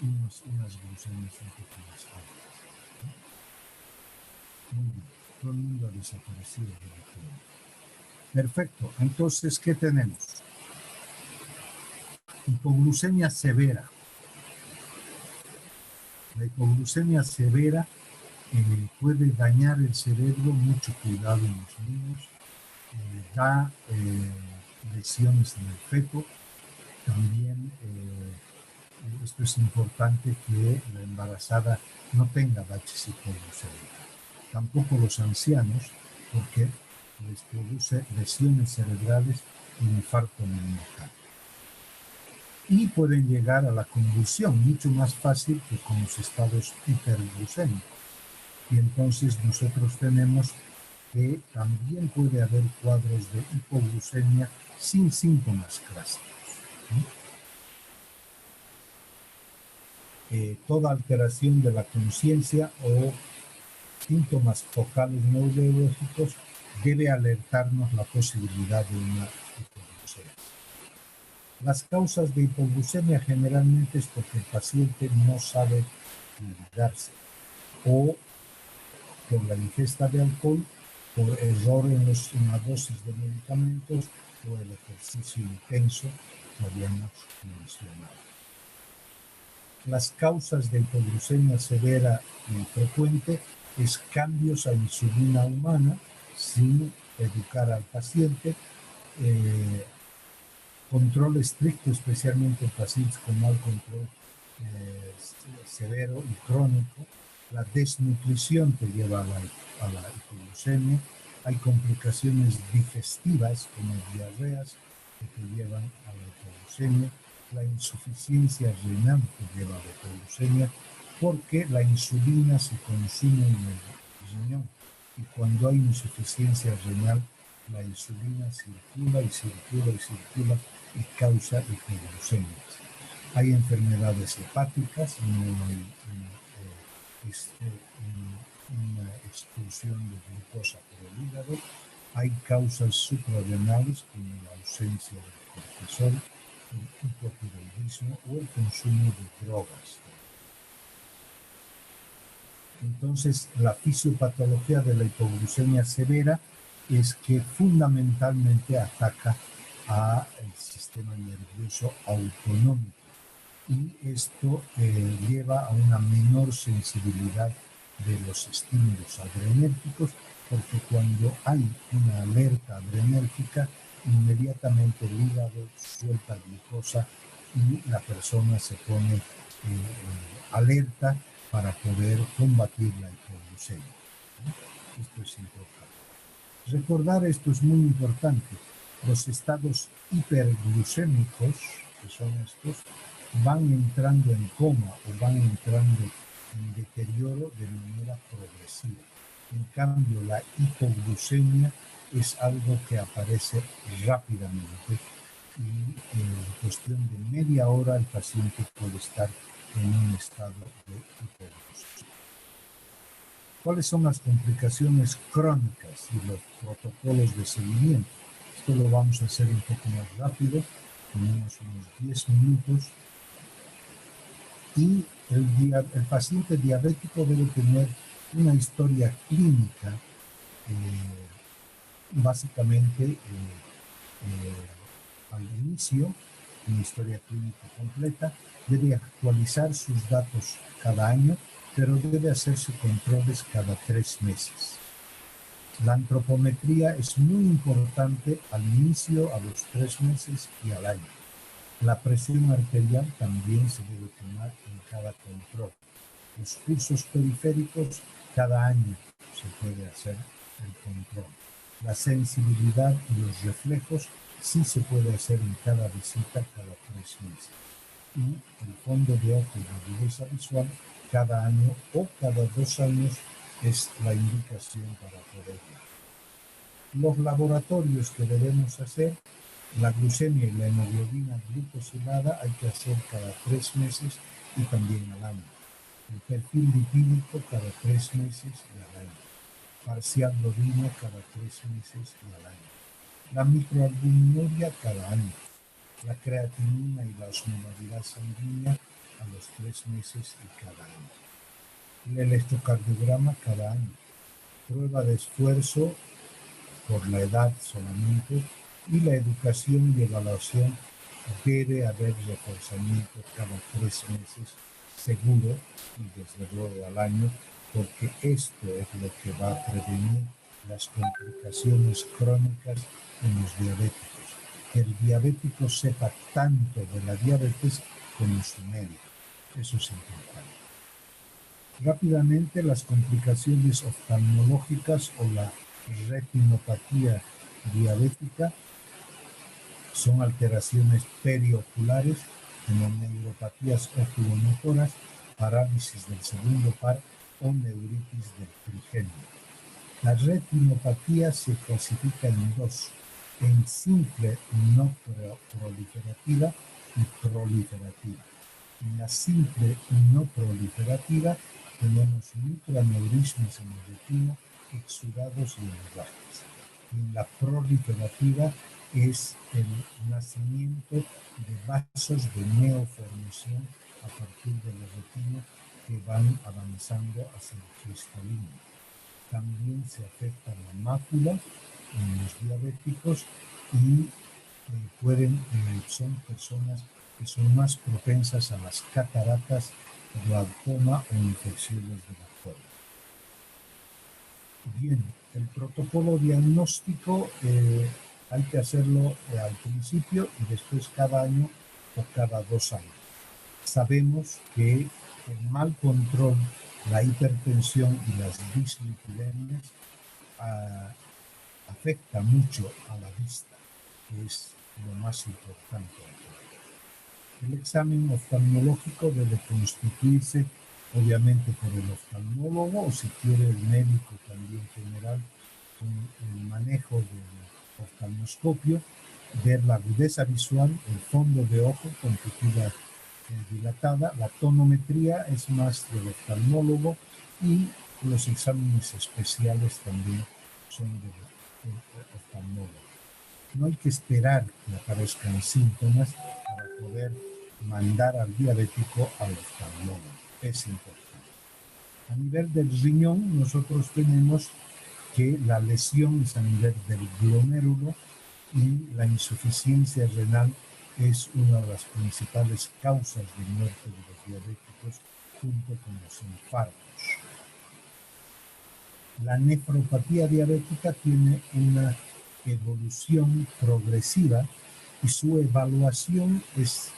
unas glucemias un poco más altas. Muy bien, todo el mundo ha desaparecido de la clínica. Perfecto, entonces, ¿qué tenemos? Hipoglucemia severa. La hipoglucemia severa puede dañar el cerebro, mucho cuidado en los niños, da lesiones en el feto. También esto es importante que la embarazada no tenga baches hipoglucémicos. Tampoco los ancianos, porque les produce lesiones cerebrales y infarto neonatal. Y pueden llegar a la convulsión, mucho más fácil que con los estados hiperglucémicos. Y entonces nosotros tenemos que también puede haber cuadros de hipoglucemia sin síntomas clásicos. Toda alteración de la conciencia o síntomas focales neurológicos debe alertarnos la posibilidad de una hipoglucemia. Las causas de hipoglucemia generalmente es porque el paciente no sabe cuidarse o por la ingesta de alcohol, por error en la dosis de medicamentos o el ejercicio intenso que habíamos mencionado. Las causas de hipoglucemia severa y frecuente es cambios a insulina humana sin educar al paciente, control estricto, especialmente en pacientes con mal control severo y crónico, la desnutrición que lleva a la hipoglucemia, hay complicaciones digestivas como diarreas que llevan a la hipoglucemia, la insuficiencia renal que lleva a la hipoglucemia, porque la insulina se consume en el riñón y cuando hay insuficiencia renal, la insulina circula y circula y circula y causa hipoglucemias. Hay enfermedades hepáticas, no hay una expulsión de glucosa por el hígado. Hay causas suprarrenales como la ausencia de cortisol, el hipotiroidismo o el consumo de drogas. Entonces, la fisiopatología de la hipoglucemia severa es que fundamentalmente ataca al sistema nervioso autonómico y esto lleva a una menor sensibilidad de los estímulos adrenérgicos, porque cuando hay una alerta adrenérgica, inmediatamente el hígado suelta glucosa y la persona se pone alerta para poder combatir la hipoglucemia. Esto es importante. Recordar esto es muy importante. Los estados hiperglucémicos, que son estos, van entrando en coma o van entrando en deterioro de manera progresiva. En cambio, la hipoglucemia es algo que aparece rápidamente y en cuestión de media hora el paciente puede estar en un estado de hipoglucemia. ¿Cuáles son las complicaciones crónicas y los protocolos de seguimiento? Esto lo vamos a hacer un poco más rápido, tenemos unos 10 minutos. Y el paciente diabético debe tener una historia clínica, básicamente al inicio, una historia clínica completa, debe actualizar sus datos cada año, pero debe hacerse controles cada 3 meses. La antropometría es muy importante al inicio, a los 3 meses y al año. La presión arterial también se debe tomar en cada control. Los pulsos periféricos, cada año se puede hacer el control. La sensibilidad y los reflejos sí se puede hacer en cada visita, cada 3 meses. Y el fondo de ojo y la agudeza visual, cada año o cada 2 años es la indicación para poderlo. Los laboratorios que debemos hacer, la glucemia y la hemoglobina glicosilada hay que hacer cada 3 meses y también al año. El perfil lipídico cada 3 meses y al año. Parcial bovino cada 3 meses y al año. La microalbuminuria cada año. La creatinina y la osmolaridad sanguínea a los 3 meses y cada año. El electrocardiograma cada año. Prueba de esfuerzo por la edad solamente, y la educación y evaluación debe haber reforzamiento cada 3 meses seguro y desde luego al año, porque esto es lo que va a prevenir las complicaciones crónicas en los diabéticos. Que el diabético sepa tanto de la diabetes como su médico. Eso es importante. Rápidamente, las complicaciones oftalmológicas o la retinopatía diabética son alteraciones perioculares, como neuropatías oculomotoras, parálisis del segundo par o neuritis del trigémino. La retinopatía se clasifica en dos, en simple no proliferativa y proliferativa. En la simple no proliferativa tenemos microaneurismas en la retina, exudados y hemorragias. En la proliferativa es el nacimiento de vasos de neoformación a partir de la retina que van avanzando hacia el cristalino. También se afecta la mácula en los diabéticos y son personas que son más propensas a las cataratas, glaucoma o infecciones de la córnea. Bien, el protocolo diagnóstico hay que hacerlo al principio y después cada año o cada 2 años. Sabemos que el mal control, la hipertensión y las dislipidemias afecta mucho a la vista, que es lo más importante. El examen oftalmológico debe constituirse obviamente por el oftalmólogo o si quiere el médico también general con el manejo del oftalmoscopio, ver la agudeza visual, el fondo de ojo con pupila dilatada, la tonometría es más del oftalmólogo y los exámenes especiales también son del oftalmólogo. No hay que esperar que aparezcan síntomas para poder mandar al diabético al oftalmólogo. Es importante. A nivel del riñón, nosotros tenemos que la lesión es a nivel del glomérulo y la insuficiencia renal es una de las principales causas de muerte de los diabéticos junto con los infartos. La nefropatía diabética tiene una evolución progresiva y su evaluación es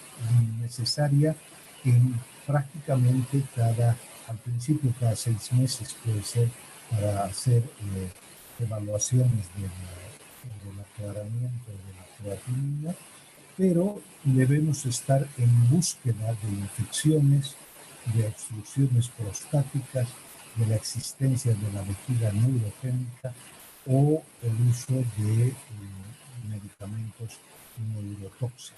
necesaria en prácticamente cada Al principio, cada 6 meses puede ser para hacer evaluaciones del aclaramiento de la creatinina, pero debemos estar en búsqueda de infecciones, de obstrucciones prostáticas, de la existencia de la vejiga neurogénica o el uso de medicamentos neurotóxicos.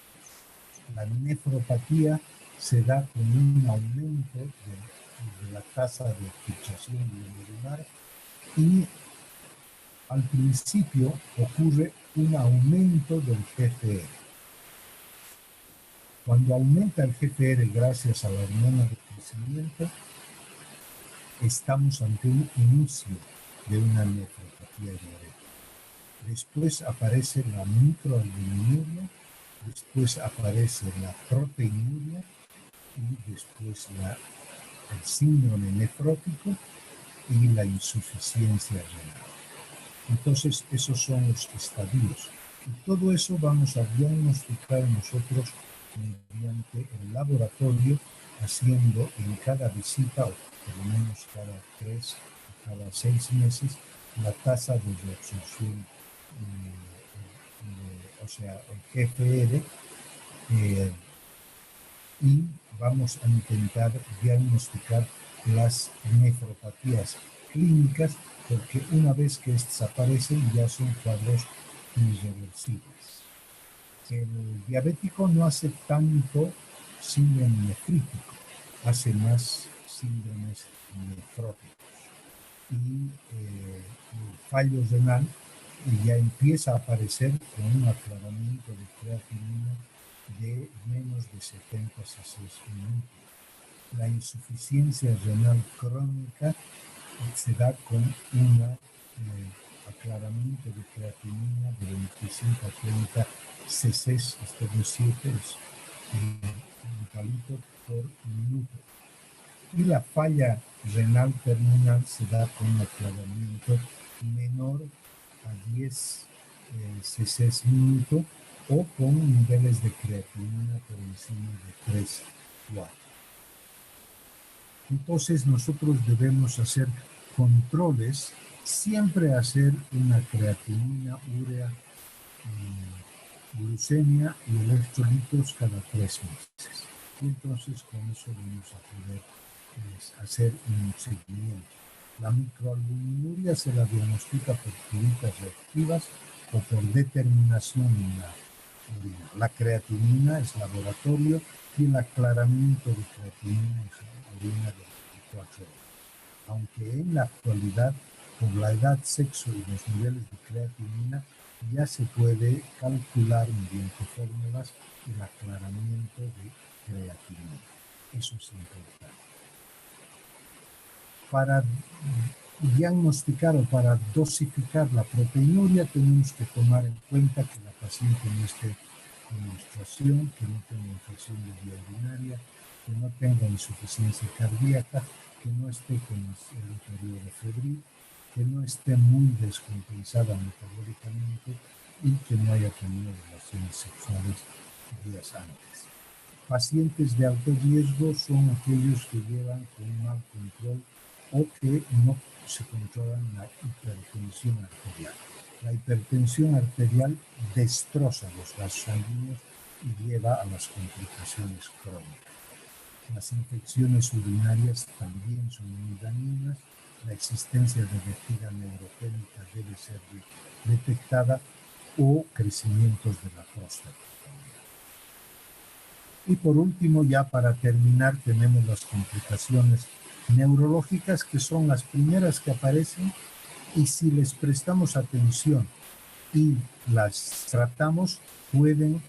La nefropatía se da con un aumento de la tasa de filtración glomerular y al principio ocurre un aumento del GFR. Cuando aumenta el GFR gracias a la hormona de crecimiento, estamos ante un inicio de una nefropatía diabética. Después aparece la microalbuminuria, después aparece la proteinuria y después el síndrome nefrótico y la insuficiencia renal. Entonces, esos son los estadios. Y todo eso vamos a diagnosticar nosotros mediante el laboratorio, haciendo en cada visita, o por lo menos cada 3 o cada 6 meses, la tasa de reabsorción, o sea, el GFR, y vamos a intentar diagnosticar las nefropatías clínicas, porque una vez que estas aparecen ya son cuadros irreversibles. El diabético no hace tanto síndrome nefrítico, hace más síndromes nefróticos. Y el fallo renal ya empieza a aparecer con un aclaramiento de creatinina de menos de 70 cc minutos. La insuficiencia renal crónica se da con un aclaramiento de creatinina de 25 a 30 cc, esto es 7 un por minuto. Y la falla renal terminal se da con un aclaramiento menor a 10 cc minuto o con niveles de creatinina por encima de 3, 4. Entonces nosotros debemos hacer controles, siempre hacer una creatinina, urea, glucemia y electrolitos cada 3 meses. Y entonces con eso vamos a poder hacer un seguimiento. La microalbuminuria se la diagnostica por tiritas reactivas o por determinación en la orina. La creatinina es laboratorio y el aclaramiento de creatinina es orina de 24 horas. Aunque en la actualidad, por la edad, sexo y los niveles de creatinina, ya se puede calcular mediante fórmulas el aclaramiento de creatinina. Eso es importante. Para diagnosticar o para dosificar la proteinuria tenemos que tomar en cuenta que la paciente no esté con menstruación, que no tenga infección de vía urinaria, que no tenga insuficiencia cardíaca, que no esté con el periodo febril, que no esté muy descompensada metabólicamente y que no haya tenido relaciones sexuales días antes. Pacientes de alto riesgo son aquellos que llevan con un mal control o que no se controlan la hipertensión arterial. La hipertensión arterial destroza los vasos sanguíneos y lleva a las complicaciones crónicas. Las infecciones urinarias también son muy dañinas. La existencia de vejiga neurogénica debe ser detectada o crecimientos de la próstata. Y por último, ya para terminar, tenemos las complicaciones neurológicas, que son las primeras que aparecen, y si les prestamos atención y las tratamos, pueden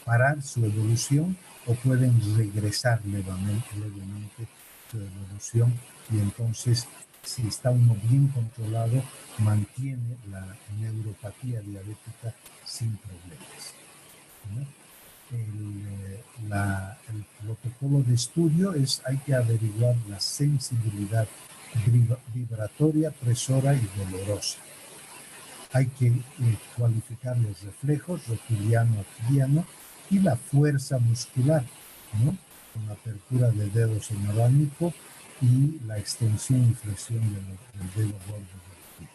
parar su evolución o pueden regresar levemente su evolución, y entonces, si está uno bien controlado, mantiene la neuropatía diabética sin problemas, ¿no? El protocolo de estudio hay que averiguar la sensibilidad vibratoria, presora y dolorosa. Hay que cualificar los reflejos, rotuliano, aquidiano, y la fuerza muscular, ¿no? Con apertura de dedos en abanico y la extensión y flexión del dedo gordo del pie.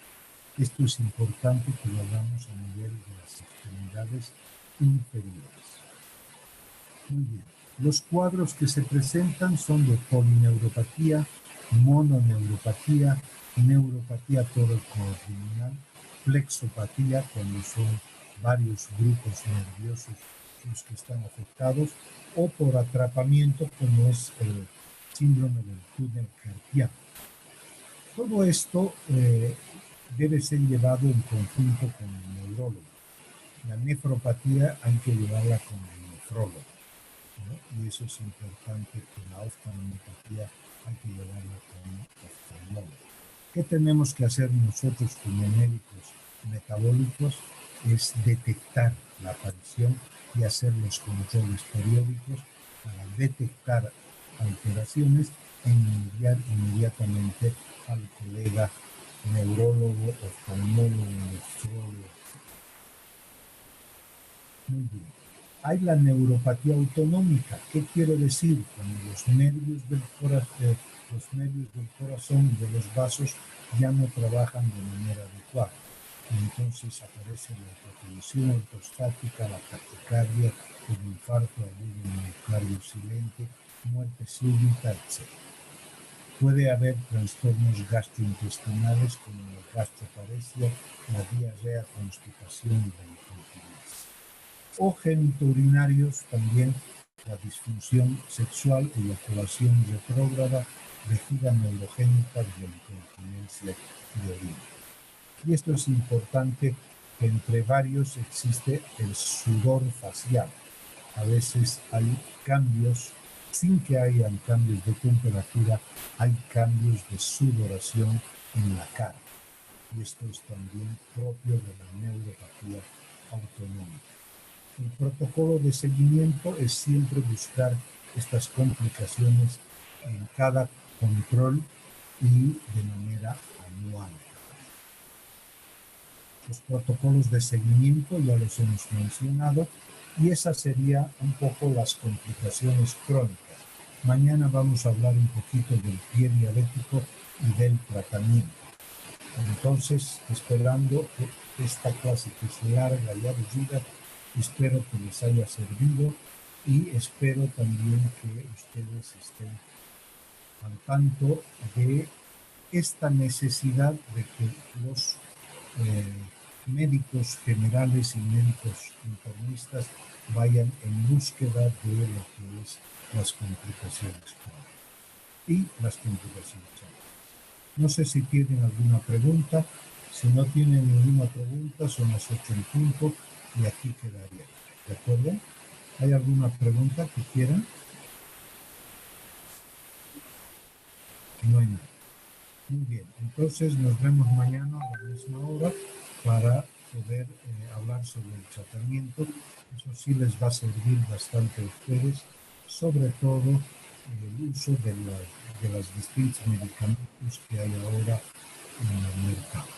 Esto es importante que lo hagamos a nivel de las extremidades inferiores. Muy bien. Los cuadros que se presentan son de polineuropatía, mononeuropatía, neuropatía torocoabdominal, flexopatía, cuando son varios grupos nerviosos los que están afectados, o por atrapamiento, como es el síndrome del túnel carpiano. Todo esto debe ser llevado en conjunto con el neurólogo. La nefropatía hay que llevarla con el nefrólogo, ¿no? Y eso es importante, que la oftalmopatía hay que llevarla con el oftalmólogo. ¿Qué tenemos que hacer nosotros como médicos metabólicos? Es detectar la aparición y hacer los controles periódicos para detectar alteraciones e enviar inmediatamente al colega neurólogo, oftalmólogo, nefrólogo. Muy bien. Hay la neuropatía autonómica. ¿Qué quiere decir? Cuando los nervios del corazón y de los vasos ya no trabajan de manera adecuada. Entonces aparece la hipotensión ortostática, la taquicardia, el infarto agudo miocardio silente, muerte súbita, etc. Puede haber trastornos gastrointestinales como la gastroparesia, la diarrea, constipación y la incontinencia. O genitourinarios también, la disfunción sexual, eyaculación retrógrada, vejiga neurogénica y la incontinencia de orina. Y esto es importante, que entre varios existe el sudor facial. A veces hay cambios, sin que hayan cambios de temperatura, hay cambios de sudoración en la cara. Y esto es también propio de la neuropatía autonómica. El protocolo de seguimiento es siempre buscar estas complicaciones en cada control y de manera anual. Los protocolos de seguimiento ya los hemos mencionado, y esas serían un poco las complicaciones crónicas. Mañana vamos a hablar un poquito del pie diabético y del tratamiento. Entonces, esperando que esta clase, que es larga y aburrida, espero que les haya servido, y espero también que ustedes estén al tanto de esta necesidad de que los médicos generales y médicos internistas vayan en búsqueda de lo que es las complicaciones y las complicaciones. No sé si tienen alguna pregunta. Si no tienen ninguna pregunta, son las 8 en punto y aquí quedaría. ¿De acuerdo? ¿Hay alguna pregunta que quieran? No hay nada. Muy bien, entonces nos vemos mañana a la misma hora para poder hablar sobre el tratamiento. Eso sí les va a servir bastante a ustedes, sobre todo el uso de los distintos medicamentos que hay ahora en el mercado.